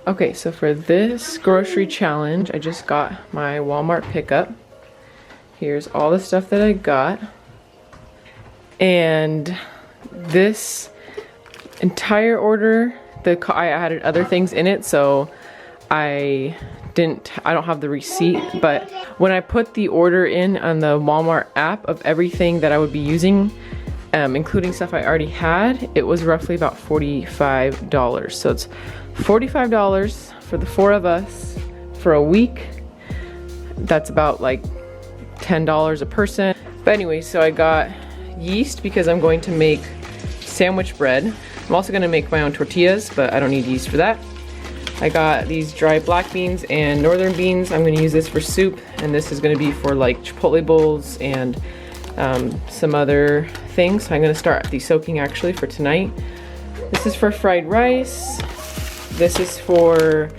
Okay, so for this grocery challenge, I just got my Walmart pickup. Here's all the stuff that I got. And this entire order, I added other things in it, so I don't have the receipt, but when I put the order in on the Walmart app of everything that I would be using, including stuff I already had, it was roughly about $45. So it's $45 for the 4 of us for a week. That's about like $10 a person. But anyway, so I got yeast because I'm going to make sandwich bread. I'm also going to make my own tortillas, but I don't need yeast for that. I got these dry black beans and northern beans. I'm going to use this for soup, and this is going to be for like Chipotle bowls and some other things. So I'm going to start the soaking actually for tonight. This is for fried rice. This is for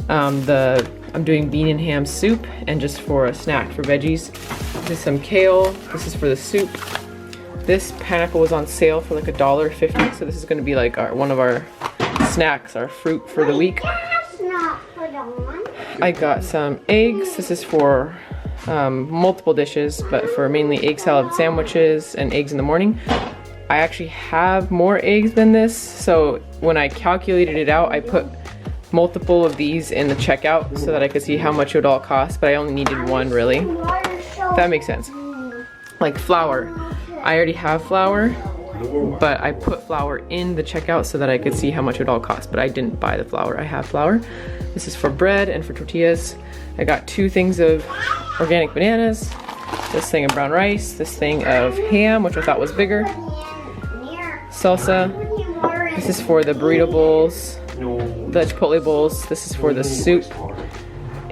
I'm doing bean and ham soup, and just for a snack for veggies. This is some kale. This is for the soup. This pineapple was on sale for like $1.50, so this is going to be like one of our snacks, our fruit for the week. I got some eggs. This is for multiple dishes, but for mainly egg salad sandwiches and eggs in the morning. I actually have more eggs than this, so when I calculated it out, I put multiple of these in the checkout so that I could see how much it would all cost, but I only needed one really. If that makes sense. Like flour. I already have flour, but I put flour in the checkout so that I could see how much it would all cost, but I didn't buy the flour. I have flour. This is for bread and for tortillas. I got 2 things of organic bananas, this thing of brown rice, this thing of ham, which I thought was bigger, salsa. This is for the burrito bowls, the Chipotle bowls. This is for the soup,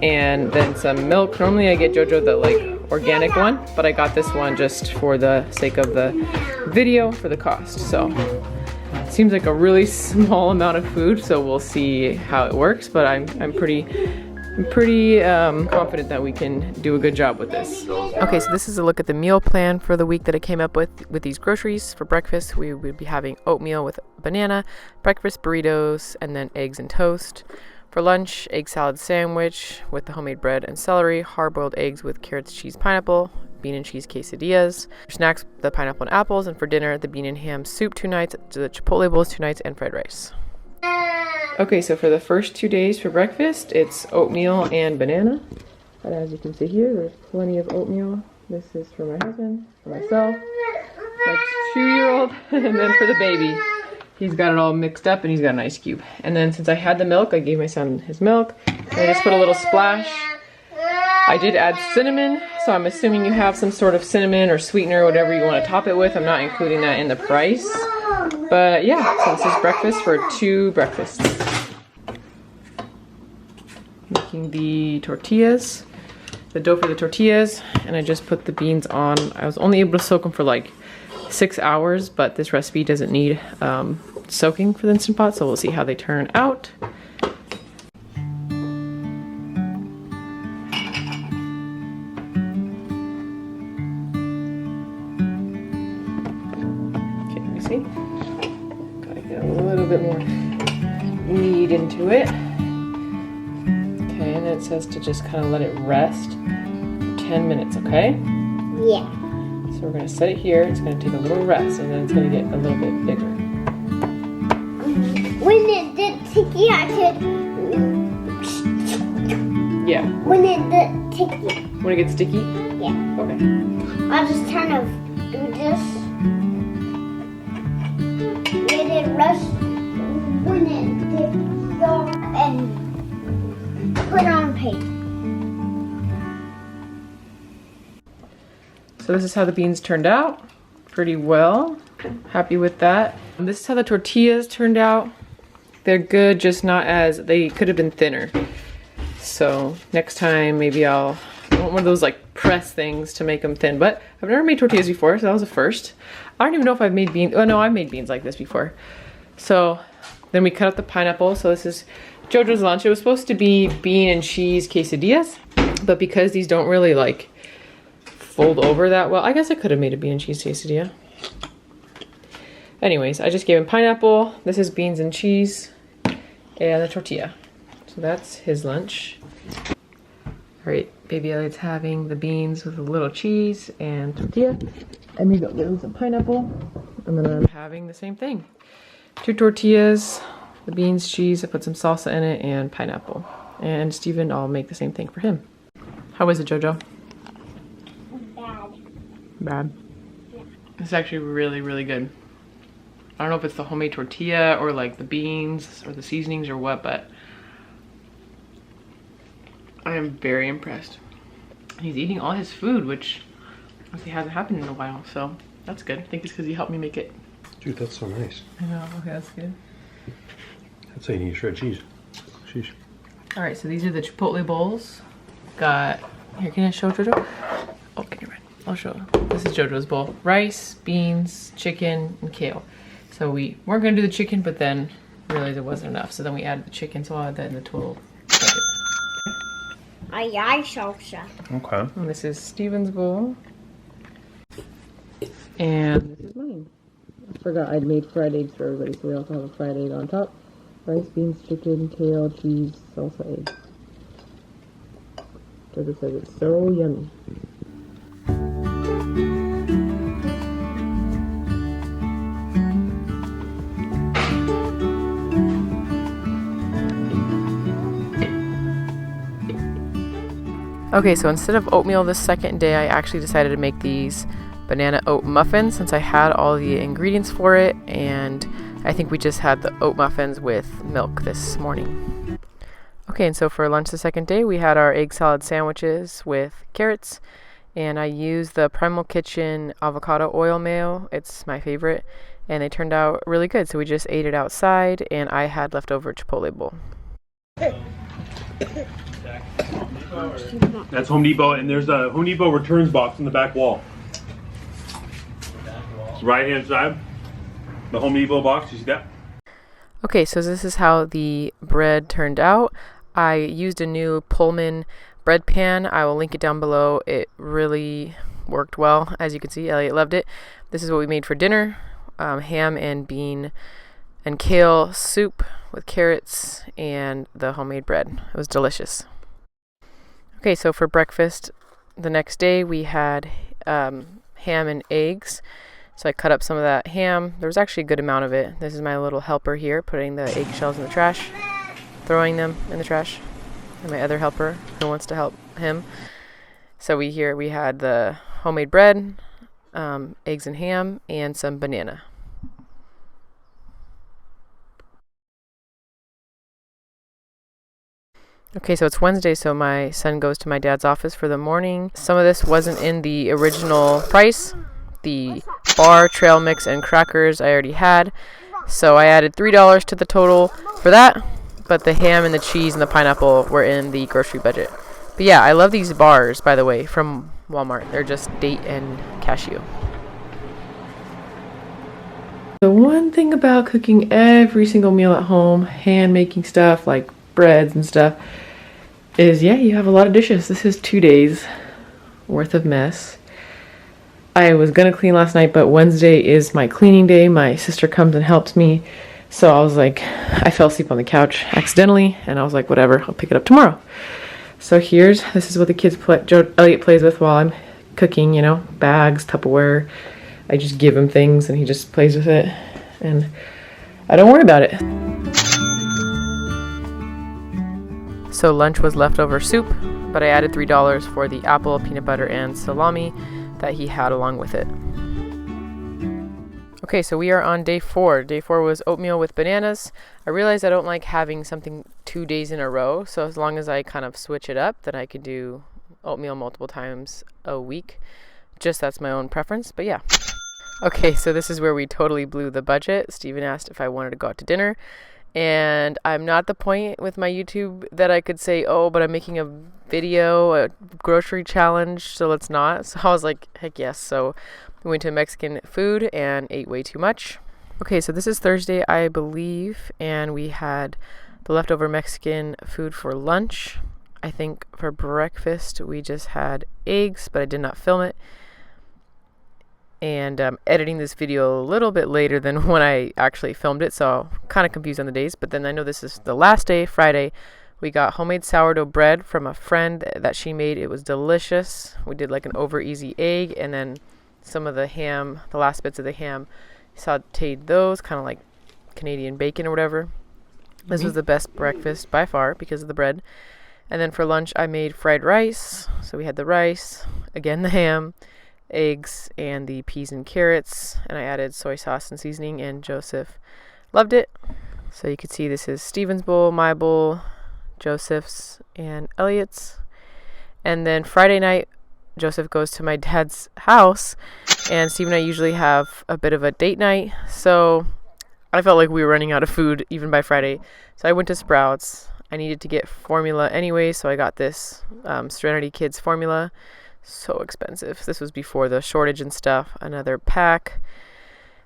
and then some milk. Normally I get JoJo the like organic one, but I got this one just for the sake of the video for the cost. So it seems like a really small amount of food, so we'll see how it works, but I'm pretty confident that we can do a good job with this. Okay, so this is a look at the meal plan for the week that I came up with these groceries. For breakfast, we would be having oatmeal with banana, breakfast burritos, and then eggs and toast. For lunch, egg salad sandwich with the homemade bread and celery, hard-boiled eggs with carrots, cheese, pineapple, bean and cheese quesadillas. For snacks, the pineapple and apples, and for dinner, the bean and ham soup 2 nights, the Chipotle bowls 2 nights, and fried rice. Okay, so for the first 2 days for breakfast, it's oatmeal and banana. But as you can see here, there's plenty of oatmeal. This is for my husband, for myself, my 2-year-old, and then for the baby. He's got it all mixed up and he's got an ice cube. And then since I had the milk, I gave my son his milk. And I just put a little splash. I did add cinnamon, so I'm assuming you have some sort of cinnamon or sweetener, whatever you want to top it with. I'm not including that in the price. But yeah, so this is breakfast for 2 breakfasts. Making the tortillas, the dough for the tortillas, and I just put the beans on. I was only able to soak them for like 6 hours, but this recipe doesn't need soaking for the Instant Pot, so we'll see how they turn out. Okay, let me see. Gotta get a little bit more knead into it. Okay, and then it says to just kind of let it rest for 10 minutes, okay? Yeah. So we're going to set it here, it's going to take a little rest, and then it's going to get a little bit bigger. When it did ticky, I could... Yeah. When it did ticky. When it gets sticky? Yeah. Okay. I'll just kind of do this. Let it rest when it did go and put on paper. So this is how the beans turned out. Pretty well. Happy with that. This is how the tortillas turned out. They're good, just not as, they could have been thinner. So next time maybe I'll want one of those like press things to make them thin. But I've never made tortillas before, so that was a first. I don't even know if I've made beans. Oh no, I've made beans like this before. So then we cut up the pineapple. So this is JoJo's lunch. It was supposed to be bean and cheese quesadillas, but because these don't really like fold over that well, I guess I could have made a bean and cheese quesadilla. Anyways, I just gave him pineapple. This is beans and cheese and a tortilla. So So that's his lunch. All right, baby Elliot's having the beans with a little cheese and tortilla. And we got little some pineapple. And then I'm having the same thing. 2 tortillas, the beans, cheese, I put some salsa in it, and pineapple. And Steven, I'll make the same thing for him. How is it, Jojo? Bad. Bad? Yeah. It's actually really, really good. I don't know if it's the homemade tortilla or like the beans or the seasonings or what, but I am very impressed. He's eating all his food, which honestly hasn't happened in a while, so that's good. I think it's because he helped me make it. Dude, that's so nice. I know, okay, that's good. That's how you need shred cheese. Sheesh. All right, so these are the Chipotle bowls. Got, here, can I show Jojo? Oh, can you read? I'll show. This is Jojo's bowl. Rice, beans, chicken, and kale. So we weren't gonna do the chicken, but then realized it wasn't enough. So then we added the chicken, so I'll add that in the total budget. Ay, salsa. Okay. And this is Steven's bowl. And this is mine. I forgot I'd made fried eggs for everybody, so we also have a fried egg on top. Rice, beans, chicken, kale, cheese, salsa, egg. Jojo says it's so yummy. Okay, so instead of oatmeal this second day, I actually decided to make these banana oat muffins since I had all the ingredients for it, and I think we just had the oat muffins with milk this morning. Okay, and so for lunch the second day, we had our egg salad sandwiches with carrots, and I used the Primal Kitchen avocado oil mayo. It's my favorite, and they turned out really good, so we just ate it outside, and I had leftover Chipotle bowl. That's Home Depot, and there's a Home Depot returns box in the back wall. Right hand side, the Home Depot box, you see that? Okay, so this is how the bread turned out. I used a new Pullman bread pan. I will link it down below. It really worked well. As you can see, Elliot loved it. This is what we made for dinner. Ham and bean and kale soup with carrots and the homemade bread. It was delicious. Okay, so for breakfast the next day we had ham and eggs. So I cut up some of that ham. There was actually a good amount of it. This is my little helper here, putting the eggshells in the trash, throwing them in the trash. And my other helper who wants to help him. So we had the homemade bread, eggs and ham, and some banana. Okay, so it's Wednesday, so my son goes to my dad's office for the morning. Some of this wasn't in the original price. The bar, trail mix, and crackers I already had. So I added $3 to the total for that. But the ham and the cheese and the pineapple were in the grocery budget. But yeah, I love these bars, by the way, from Walmart. They're just date and cashew. The one thing about cooking every single meal at home, hand making stuff like breads and stuff, is yeah, you have a lot of dishes. This is 2 days worth of mess. I was gonna clean last night, but Wednesday is my cleaning day. My sister comes and helps me. So I was like, I fell asleep on the couch accidentally, and I was like, whatever, I'll pick it up tomorrow. So this is what the kids play. Elliot plays with while I'm cooking, you know, bags, Tupperware. I just give him things and he just plays with it, and I don't worry about it. So lunch was leftover soup, but I added $3 for the apple, peanut butter, and salami that he had along with it. Okay, so we are on day 4. Day 4 was oatmeal with bananas. I realized I don't like having something 2 days in a row, so as long as I kind of switch it up, then I could do oatmeal multiple times a week. Just that's my own preference, but yeah. Okay, so this is where we totally blew the budget. Steven asked if I wanted to go out to dinner, and I'm not at the point with my YouTube that I could say, oh, but I'm making a video, a grocery challenge, so let's not. So I was like, heck yes. So we went to Mexican food and ate way too much. Okay, so this is Thursday, I believe, and we had the leftover Mexican food for lunch. I think for breakfast we just had eggs, but I did not film it. And I'm editing this video a little bit later than when I actually filmed it, so I'm kind of confused on the days. But then I know this is the last day, Friday, We got homemade sourdough bread from a friend that she made. It was delicious. We did like an over easy egg, and then some of the ham, the last bits of the ham, sauteed those, kind of like Canadian bacon or whatever. This was the best breakfast by far because of the bread. And then for lunch, I made fried rice. So we had the rice, again the ham, eggs, and the peas and carrots. And I added soy sauce and seasoning, and Joseph loved it. So you can see this is Steven's bowl, my bowl, Joseph's, and Elliot's. And then Friday night, Joseph goes to my dad's house, and Steve and I usually have a bit of a date night. So I felt like we were running out of food even by Friday. So I went to Sprouts. I needed to get formula anyway, so I got this Serenity Kids formula. So expensive. This was before the shortage and stuff. Another pack.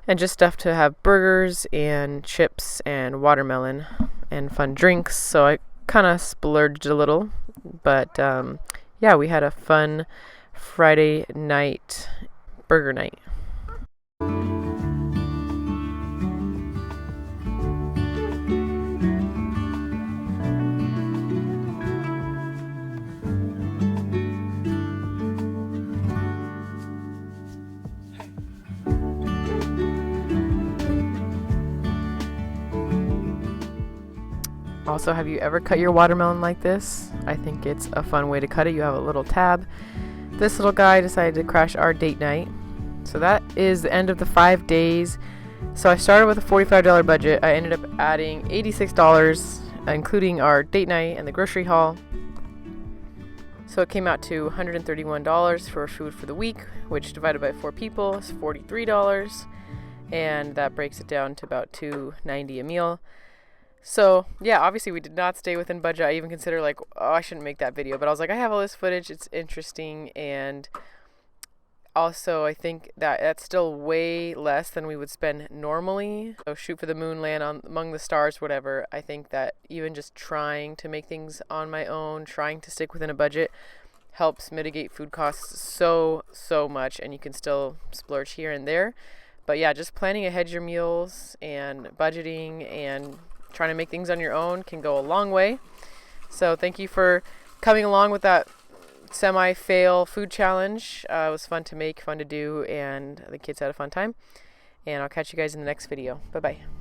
And just stuff to have burgers and chips and watermelon and fun drinks. So I kind of splurged a little. But yeah, we had a fun Friday night burger night. Also, have you ever cut your watermelon like this? I think it's a fun way to cut it. You have a little tab. This little guy decided to crash our date night. So that is the end of the 5 days. So I started with a $45 budget. I ended up adding $86, including our date night and the grocery haul. So it came out to $131 for food for the week, which divided by 4 people is $43. And that breaks it down to about $2.90 a meal. So, yeah, obviously we did not stay within budget. I even consider like, oh, I shouldn't make that video. But I was like, I have all this footage. It's interesting. And also, I think that that's still way less than we would spend normally. So shoot for the moon, land on among the stars, whatever. I think that even just trying to make things on my own, trying to stick within a budget, helps mitigate food costs so much. And you can still splurge here and there. But yeah, just planning ahead your meals and budgeting and trying to make things on your own can go a long way. So thank you for coming along with that semi-fail food challenge. It was fun to make, fun to do, and the kids had a fun time. And I'll catch you guys in the next video. Bye-bye.